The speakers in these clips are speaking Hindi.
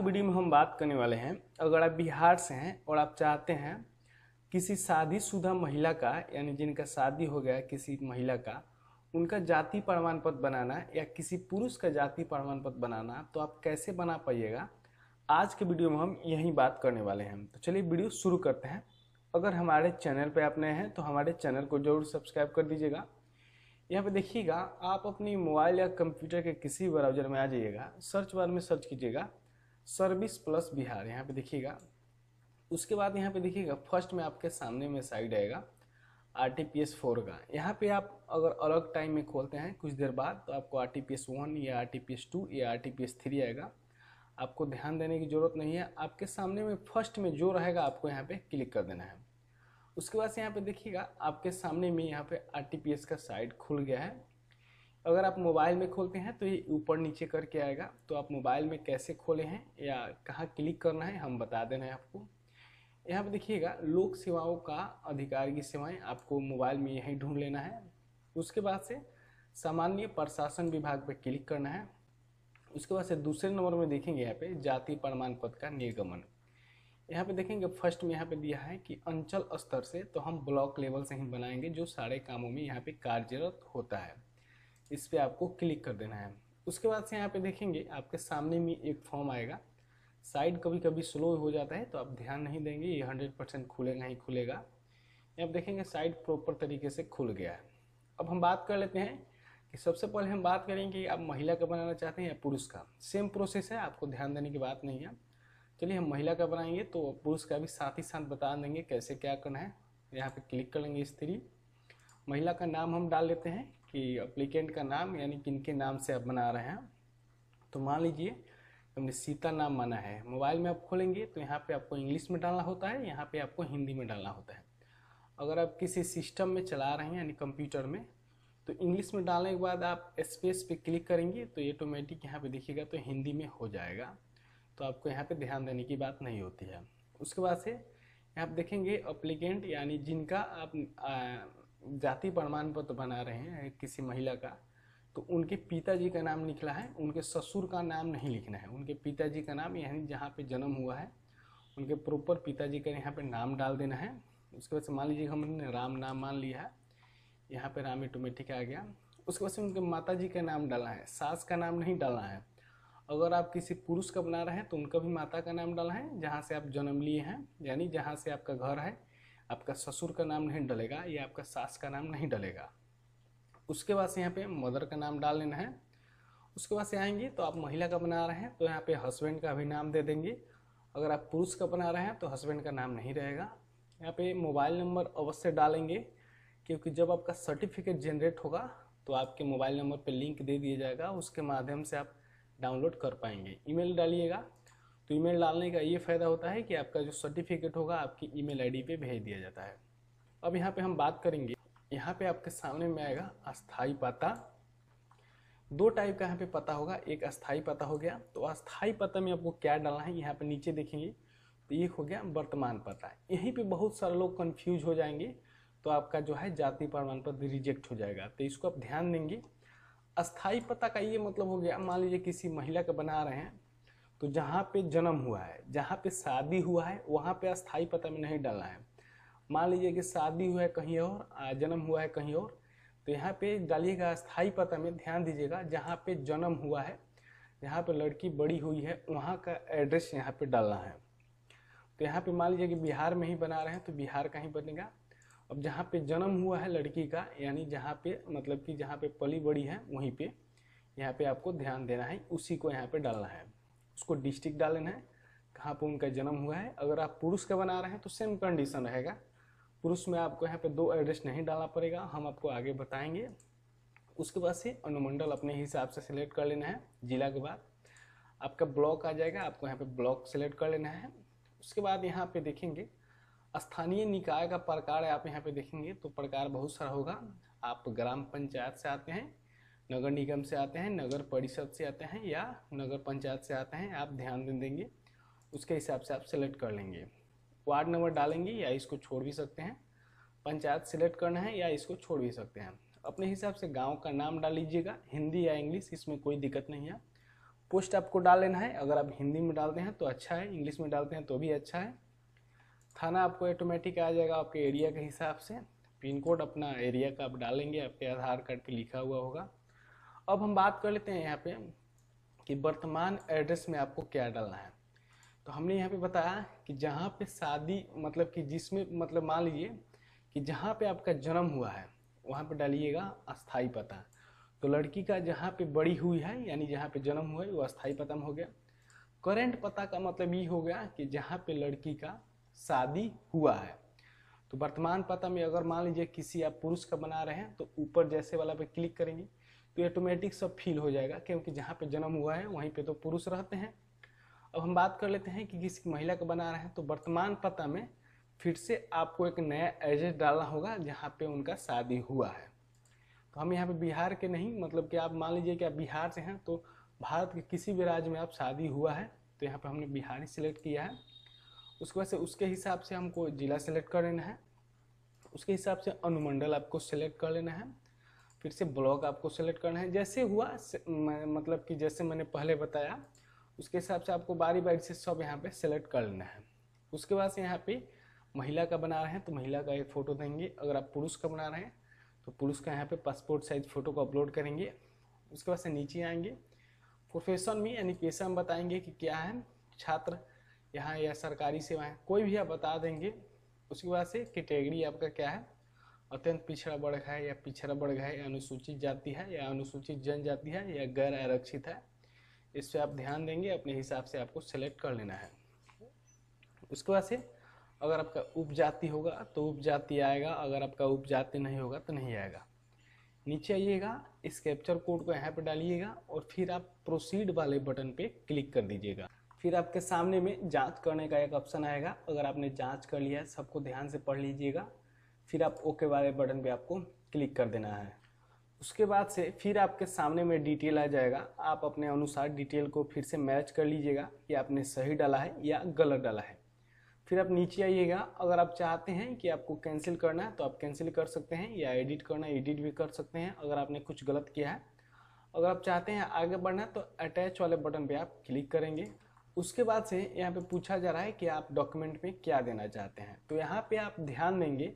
वीडियो में हम बात करने वाले हैं, अगर आप बिहार से हैं और आप चाहते हैं किसी शादीशुदा महिला का, यानी जिनका शादी हो गया किसी महिला का, उनका जाति प्रमाण पत्र बनाना या किसी पुरुष का जाति प्रमाण पत्र बनाना, तो आप कैसे बना पाइएगा। आज के वीडियो में हम यही बात करने वाले हैं। तो चलिए वीडियो शुरू करते हैं। अगर हमारे चैनल पर आप नए हैं तो हमारे चैनल को जरूर सब्सक्राइब कर दीजिएगा। यहाँ पे देखिएगा, आप अपनी मोबाइल या कंप्यूटर के किसी ब्राउजर में आ जाइएगा, सर्च बार में सर्च कीजिएगा सर्विस प्लस बिहार। यहाँ पे देखिएगा, उसके बाद यहाँ पे देखिएगा फर्स्ट में आपके सामने में साइड आएगा RTPS 4 का। यहाँ पे आप अगर अलग टाइम में खोलते हैं कुछ देर बाद तो आपको RTPS 1 या RTPS 2 या RTPS 3 आएगा। आपको ध्यान देने की ज़रूरत नहीं है, आपके सामने में फर्स्ट में जो रहेगा आपको यहाँ पे क्लिक कर देना है। उसके बाद से यहाँ पे देखिएगा आपके सामने में यहाँ पे RTPS का साइट खुल गया है। अगर आप मोबाइल में खोलते हैं तो ये ऊपर नीचे करके आएगा। तो आप मोबाइल में कैसे खोले हैं या कहाँ क्लिक करना है हम बता देना है आपको। यहाँ पे देखिएगा लोक सेवाओं का अधिकार की सेवाएं, आपको मोबाइल में यहीं ढूंढ लेना है। उसके बाद से सामान्य प्रशासन विभाग पे क्लिक करना है। उसके बाद से दूसरे नंबर में देखेंगे यहाँ पे जाति प्रमाण पत्र का निर्गमन। यहाँ पे देखेंगे फर्स्ट में यहाँ पे दिया है कि अंचल स्तर से, तो हम ब्लॉक लेवल से ही बनाएंगे जो सारे कामों में यहाँ पे कार्यरत होता है। इस पर आपको क्लिक कर देना है। उसके बाद से यहाँ पे देखेंगे आपके सामने में एक फॉर्म आएगा। साइड कभी कभी स्लो हो जाता है तो आप ध्यान नहीं देंगे, ये 100% खुलेगा ही खुलेगा। यहाँ पे देखेंगे साइड प्रॉपर तरीके से खुल गया है। अब हम बात कर लेते हैं कि सबसे पहले हम बात करेंगे कि आप महिला का बनाना चाहते हैं या पुरुष का। सेम प्रोसेस है, आपको ध्यान देने की बात नहीं है। चलिए हम महिला का बनाएंगे तो पुरुष का भी साथ ही साथ बता देंगे कैसे क्या करना है। यहाँ पे क्लिक कर लेंगे स्त्री। महिला का नाम हम डाल लेते हैं कि एप्लीकेंट का नाम, यानी किनके नाम से आप बना रहे हैं। तो मान लीजिए हमने सीता नाम माना है। मोबाइल में आप खोलेंगे तो यहाँ पे आपको इंग्लिश में डालना होता है, यहाँ पे आपको हिंदी में डालना होता है। अगर आप किसी सिस्टम में चला रहे हैं यानी कंप्यूटर में, तो इंग्लिश में डालने के बाद आप स्पेस पे क्लिक करेंगे तो ये ऑटोमेटिक यहाँ पे देखिएगा तो हिंदी में हो जाएगा। तो आपको यहाँ पे ध्यान देने की बात नहीं होती है। उसके बाद से यहाँ पे देखेंगे एप्लीकेंट, यानी जिनका आप जाति प्रमाण पत्र बना रहे हैं किसी महिला का, तो उनके पिताजी का नाम लिखना है, उनके ससुर का नाम नहीं लिखना है। उनके पिताजी का नाम, यानी जहाँ पे जन्म हुआ है उनके प्रॉपर पिताजी का यहाँ पे नाम डाल देना है। उसके बाद से मान लीजिए हमने राम नाम मान लिया है, यहाँ पे राम ऑटोमेटिक आ गया। उसके बाद से उनके माता जी का नाम डालना है, सास का नाम नहीं डालना है। अगर आप किसी पुरुष का बना रहे हैं तो उनका भी माता का नाम डालना है, जहाँ से आप जन्म लिए हैं, यानी जहाँ से आपका घर है। आपका ससुर का नाम नहीं डलेगा या आपका सास का नाम नहीं डलेगा। उसके बाद से यहाँ पे मदर का नाम डाल लेना है। उसके बाद से आएंगे तो आप महिला का बना रहे हैं तो यहाँ पे हस्बैंड का भी नाम दे देंगे। अगर आप पुरुष का बना रहे हैं तो हस्बैंड का नाम नहीं रहेगा। यहाँ पे मोबाइल नंबर अवश्य डालेंगे, क्योंकि जब आपका सर्टिफिकेट जनरेट होगा तो आपके मोबाइल नंबर पर लिंक दे दिया जाएगा, उसके माध्यम से आप डाउनलोड कर पाएंगे। ईमेल डालिएगा, तो ईमेल डालने का ये फ़ायदा होता है कि आपका जो सर्टिफिकेट होगा आपकी ईमेल आईडी पे भेज दिया जाता है। अब यहाँ पे हम बात करेंगे, यहाँ पे आपके सामने में आएगा अस्थाई पता। दो टाइप का यहाँ पे पता होगा, एक अस्थाई पता हो गया। तो अस्थाई पता में आपको क्या डालना है, यहाँ पे नीचे देखेंगे तो ये हो गया वर्तमान पता। यहीं पे बहुत सारे लोग कंफ्यूज हो जाएंगे, तो आपका जो है जाति प्रमाण पत्र रिजेक्ट हो जाएगा। तो इसको आप ध्यान देंगे। अस्थाई पता का ये मतलब हो गया, मान लीजिए किसी महिला का बना रहे हैं तो जहाँ पे जन्म हुआ है, जहाँ पे शादी हुआ है, वहाँ पे अस्थाई पता में नहीं डालना है। मान लीजिए कि शादी हुआ है कहीं और, जन्म हुआ है कहीं और, तो यहाँ पे डालिएगा अस्थाई पता में। ध्यान दीजिएगा, जहाँ पे जन्म हुआ है, जहाँ पे लड़की बड़ी हुई है, वहाँ का एड्रेस यहाँ पे डालना है। तो यहाँ पे मान लीजिए कि बिहार में ही बना रहे हैं तो बिहार का ही बनेगा। अब जहाँ पे जन्म हुआ है लड़की का, यानी जहाँ पे मतलब कि जहाँ पे पली बड़ी है, वहीं पे यहाँ पे आपको ध्यान देना है, उसी को यहाँ पे डालना है। उसको डिस्ट्रिक्ट डालना है, कहाँ पे उनका जन्म हुआ है। अगर आप पुरुष का बना रहे हैं तो सेम कंडीशन रहेगा। पुरुष में आपको यहाँ पे 2 एड्रेस नहीं डालना पड़ेगा, हम आपको आगे बताएंगे। उसके बाद से अनुमंडल अपने हिसाब से सिलेक्ट कर लेना है। जिला के बाद आपका ब्लॉक आ जाएगा, आपको यहाँ पे ब्लॉक सिलेक्ट कर लेना है। उसके बाद यहाँ पे देखेंगे स्थानीय निकाय का प्रकार आप यहाँ पे देखेंगे तो प्रकार बहुत सारा होगा। आप ग्राम पंचायत से आते हैं, नगर निगम से आते हैं, नगर परिषद से आते हैं या नगर पंचायत से आते हैं, आप ध्यान देंगे, उसके हिसाब से आप सिलेक्ट कर लेंगे। वार्ड नंबर डालेंगे या इसको छोड़ भी सकते हैं। पंचायत सिलेक्ट करना है या इसको छोड़ भी सकते हैं। अपने हिसाब से गांव का नाम डाल लीजिएगा, हिंदी या इंग्लिश, इसमें कोई दिक्कत नहीं है। पोस्ट आपको डाल लेना है। अगर आप हिंदी में डालते हैं तो अच्छा है, इंग्लिश में डालते हैं तो भी अच्छा है। थाना आपको ऑटोमेटिक आ जाएगा आपके एरिया के हिसाब से। पिन कोड अपना एरिया का आप डालेंगे, आपके आधार कार्ड पे लिखा हुआ होगा। अब हम बात कर लेते हैं यहाँ पे कि वर्तमान एड्रेस में आपको क्या डालना है। तो हमने यहाँ पे बताया कि जहाँ पे शादी मतलब कि जिसमें मतलब मान लीजिए कि जहाँ पे आपका जन्म हुआ है वहाँ पे डालिएगा अस्थाई पता। तो लड़की का जहाँ पे बड़ी हुई है यानी जहाँ पे जन्म हुआ है वो अस्थाई पता में हो गया। करेंट पता का मतलब ये हो गया कि जहाँ पे लड़की का शादी हुआ है। तो वर्तमान पता में अगर मान लीजिए किसी आप पुरुष का बना रहे हैं तो ऊपर जैसे वाला पे क्लिक करेंगे तो ऑटोमेटिक सब फिल हो जाएगा, क्योंकि जहाँ पे जन्म हुआ है वहीं पे तो पुरुष रहते हैं। अब हम बात कर लेते हैं कि किसी महिला का बना रहे हैं तो वर्तमान पता में फिर से आपको एक नया एड्रेस डालना होगा जहाँ पे उनका शादी हुआ है। तो हम यहाँ पे बिहार के नहीं, मतलब कि आप मान लीजिए कि आप बिहार से हैं तो भारत के किसी भी राज्य में आप शादी हुआ है तो यहाँ पे हमने बिहार ही सिलेक्ट किया है। उसके बाद से उसके हिसाब से हमको जिला सेलेक्ट कर लेना है, उसके हिसाब से अनुमंडल आपको सेलेक्ट कर लेना है, फिर से ब्लॉक आपको सेलेक्ट करना है। जैसे हुआ मतलब कि जैसे मैंने पहले बताया उसके हिसाब से आपको बारी बारी से सब यहाँ पे सेलेक्ट कर लेना है। उसके बाद से यहाँ पे महिला का बना रहे हैं तो महिला का एक फ़ोटो देंगे। अगर आप पुरुष का बना रहे हैं तो पुरुष का यहाँ पे पासपोर्ट साइज फ़ोटो को अपलोड करेंगे। उसके बाद से नीचे आएंगे, प्रोफेशन में यानी पेशा में बताएंगे कि क्या है, छात्र यहाँ या सरकारी सेवा है, कोई भी आप बता देंगे। उसके बाद से कैटेगरी आपका क्या है, अत्यंत पिछड़ा वर्ग है या पिछड़ा वर्ग है या अनुसूचित जाति है या अनुसूचित जनजाति है या गैर आरक्षित है, इस पर आप ध्यान देंगे, अपने हिसाब से आपको सेलेक्ट कर लेना है। उसके बाद से अगर आपका उपजाति होगा तो उपजाति आएगा, अगर आपका उपजाति नहीं होगा तो नहीं आएगा। नीचे आइएगा, इस कैप्चर कोड को यहाँ पे डालिएगा और फिर आप प्रोसीड वाले बटन पे क्लिक कर दीजिएगा। फिर आपके सामने में जांच करने का एक ऑप्शन आएगा। अगर आपने जांच कर लिया है, सबको ध्यान से पढ़ लीजिएगा, फिर आप ओके वाले बटन पे आपको क्लिक कर देना है। उसके बाद से फिर आपके सामने में डिटेल आ जाएगा, आप अपने अनुसार डिटेल को फिर से मैच कर लीजिएगा कि आपने सही डाला है या गलत डाला है। फिर आप नीचे आइएगा, अगर आप चाहते हैं कि आपको कैंसिल करना है तो आप कैंसिल कर सकते हैं, या एडिट करना है एडिट भी कर सकते हैं अगर आपने कुछ गलत किया है। अगर आप चाहते हैं आगे बढ़ना है तो अटैच वाले बटन पे आप क्लिक करेंगे। उसके बाद से यहाँ पे पूछा जा रहा है कि आप डॉक्यूमेंट में क्या देना चाहते हैं, तो यहाँ पे आप ध्यान देंगे,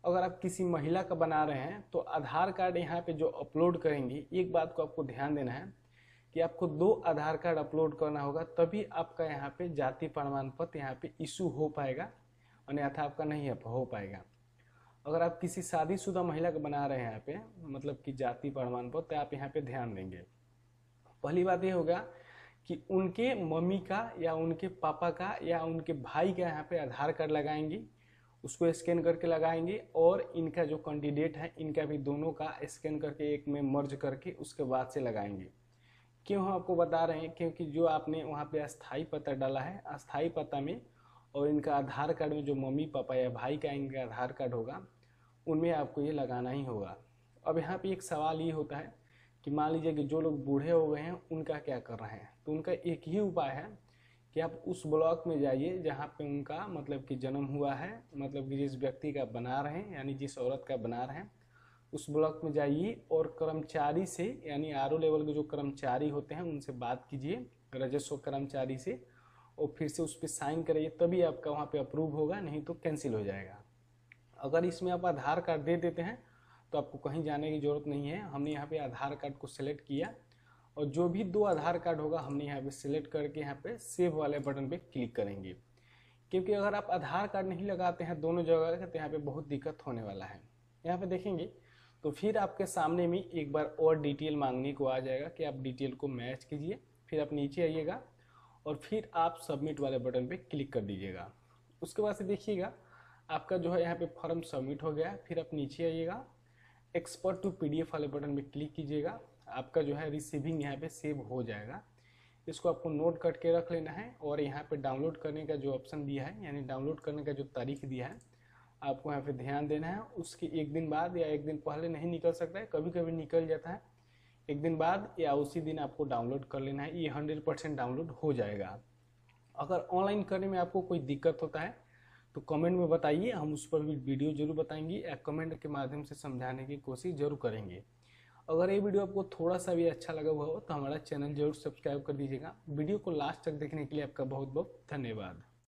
अगर आप किसी महिला का बना रहे हैं तो आधार कार्ड यहाँ पे जो अपलोड करेंगे, एक बात को आपको ध्यान देना है कि आपको 2 आधार कार्ड अपलोड करना होगा, तभी आपका यहाँ पे जाति प्रमाण पत्र यहाँ पे इशू हो पाएगा, अन्यथा आपका नहीं हो पाएगा। अगर आप किसी शादीशुदा महिला का बना रहे हैं यहाँ पे मतलब कि जाति प्रमाण पत्र, तो आप यहाँ पे ध्यान देंगे। पहली बात ये होगा कि उनके मम्मी का या उनके पापा का या उनके भाई का यहाँ पे आधार कार्ड लगाएंगे, उसको स्कैन करके लगाएंगे, और इनका जो कैंडिडेट है इनका भी दोनों का स्कैन करके एक में मर्ज करके उसके बाद से लगाएंगे। क्यों हम आपको बता रहे हैं, क्योंकि जो आपने वहाँ पे अस्थाई पता डाला है, अस्थाई पता में और इनका आधार कार्ड में जो मम्मी पापा या भाई का इनका आधार कार्ड होगा उनमें आपको ये लगाना ही होगा। अब यहाँ पे एक सवाल ये होता है कि मान लीजिए कि जो लोग बूढ़े हो गए हैं उनका क्या कर रहे हैं, तो उनका एक ही उपाय है कि आप उस ब्लॉक में जाइए जहाँ पे उनका मतलब कि जन्म हुआ है, मतलब कि जिस व्यक्ति का बना रहे हैं यानी जिस औरत का बना रहे हैं उस ब्लॉक में जाइए और कर्मचारी से यानी आरओ लेवल के जो कर्मचारी होते हैं उनसे बात कीजिए, राजस्व कर्मचारी से, और फिर से उस पर साइन करिए, तभी आपका वहाँ पे अप्रूव होगा, नहीं तो कैंसिल हो जाएगा। अगर इसमें आप आधार कार्ड दे देते हैं तो आपको कहीं जाने की ज़रूरत नहीं है। हमने यहाँ पे आधार कार्ड को सिलेक्ट किया और जो भी 2 आधार कार्ड होगा हमने यहाँ पे सिलेक्ट करके यहाँ पे सेव वाले बटन पे क्लिक करेंगे, क्योंकि अगर आप आधार कार्ड नहीं लगाते हैं दोनों जगह का तो यहाँ पे बहुत दिक्कत होने वाला है। यहाँ पे देखेंगे तो फिर आपके सामने में एक बार और डिटेल मांगने को आ जाएगा कि आप डिटेल को मैच कीजिए। फिर आप नीचे आइएगा और फिर आप सबमिट वाले बटन पे क्लिक कर दीजिएगा। उसके बाद से देखिएगा आपका जो है यहाँ पे फॉर्म सबमिट हो गया। फिर आप नीचे आइएगा, एक्सपोर्ट टू PDF वाले बटन पे क्लिक कीजिएगा, आपका जो है रिसीविंग यहाँ पे सेव हो जाएगा। इसको आपको नोट करके रख लेना है और यहाँ पे डाउनलोड करने का जो ऑप्शन दिया है यानी डाउनलोड करने का जो तारीख दिया है आपको यहाँ पे ध्यान देना है। उसके एक दिन बाद या एक दिन पहले नहीं निकल सकता है, कभी कभी निकल जाता है, एक दिन बाद या उसी दिन आपको डाउनलोड कर लेना है। ये 100% डाउनलोड हो जाएगा। अगर ऑनलाइन करने में आपको कोई दिक्कत होता है तो कमेंट में बताइए, हम उस पर भी वीडियो जरूर बताएंगे या कमेंट के माध्यम से समझाने की कोशिश जरूर करेंगे। अगर ये वीडियो आपको थोड़ा सा भी अच्छा लगा हुआ हो तो हमारा चैनल जरूर सब्सक्राइब कर दीजिएगा। वीडियो को लास्ट तक देखने के लिए आपका बहुत बहुत धन्यवाद।